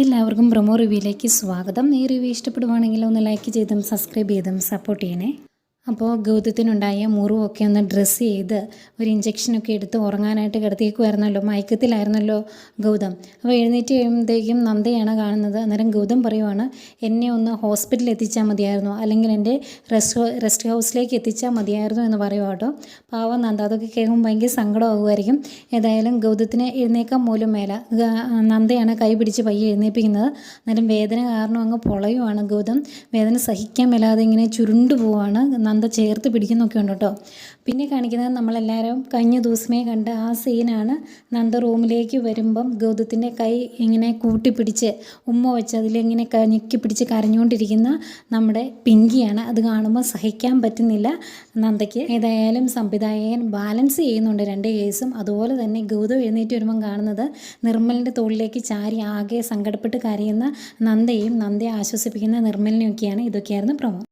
എല്ലാവർക്കും പ്രൊമോ റിവ്യൂയിലേക്ക് സ്വാഗതം. ഈ റിവ്യൂ ഇഷ്ടപ്പെടുവാണെങ്കിൽ ഒന്ന് ലൈക്ക് ചെയ്തും സബ്സ്ക്രൈബ് ചെയ്തും സപ്പോർട്ട് ചെയ്യണേ. അപ്പോൾ ഗൗതത്തിനുണ്ടായ മുറിവൊക്കെ ഒന്ന് ഡ്രസ്സ് ചെയ്ത് ഒരു ഇഞ്ചക്ഷനൊക്കെ എടുത്ത് ഉറങ്ങാനായിട്ട് കിടത്തിയേക്കുമായിരുന്നല്ലോ, മയക്കത്തിലായിരുന്നല്ലോ ഗൗതം. അപ്പോൾ എഴുന്നേറ്റ് കഴിയുമ്പോഴത്തേക്കും നന്ദയാണ് കാണുന്നത്. അന്നേരം ഗൗതം പറയുവാണ്, എന്നെ ഒന്ന് ഹോസ്പിറ്റലിൽ എത്തിച്ചാൽ മതിയായിരുന്നു, അല്ലെങ്കിൽ എൻ്റെ റെസ്റ്റ് ഹൗസിലേക്ക് എത്തിച്ചാൽ മതിയായിരുന്നു എന്ന് പറയുക കേട്ടോ. പാവം നന്ദ. അതൊക്കെ കേൾക്കുമ്പോൾ ഭയങ്കര സങ്കടമാകുമായിരിക്കും. ഏതായാലും ഗൗതത്തിന് എഴുന്നേക്കാൻ പോലും മേല. നന്ദയാണ് കൈ പിടിച്ച് പയ്യെ എഴുന്നേൽപ്പിക്കുന്നത്. അന്നേരം വേദന കാരണം അങ്ങ് പൊളയുവാണ് ഗൗതം. വേദന സഹിക്കാൻ മേലാതെ ഇങ്ങനെ ചുരുണ്ടു പോവാണ്. നന്ദ ചേർത്ത് പിടിക്കുന്നൊക്കെ ഉണ്ട് കേട്ടോ. പിന്നെ കാണിക്കുന്നത് നമ്മളെല്ലാവരും കഴിഞ്ഞ ദിവസമേ കണ്ട ആ സീനാണ്. നന്ദ റൂമിലേക്ക് വരുമ്പം ഗൗതത്തിൻ്റെ കൈ ഇങ്ങനെ കൂട്ടിപ്പിടിച്ച് ഉമ്മ വെച്ച് അതിലിങ്ങനെ ഞെക്കി പിടിച്ച് കരഞ്ഞുകൊണ്ടിരിക്കുന്ന നമ്മുടെ പിങ്കിയാണ്. അത് കാണുമ്പോൾ സഹിക്കാൻ പറ്റുന്നില്ല നന്ദയ്ക്ക്. ഏതായാലും സംവിധായകൻ ബാലൻസ് ചെയ്യുന്നുണ്ട് രണ്ട് കേസും. അതുപോലെ തന്നെ ഗൗതം എഴുന്നേറ്റ് വരുമ്പം കാണുന്നത് നിർമ്മലിൻ്റെ തോളിലേക്ക് ചാരി ആകെ സങ്കടപ്പെട്ട് കരയുന്ന നന്ദയും നന്ദയെ ആശ്വസിപ്പിക്കുന്ന നിർമ്മലിനെയൊക്കെയാണ്. ഇതൊക്കെയായിരുന്നു പ്രൊമോ.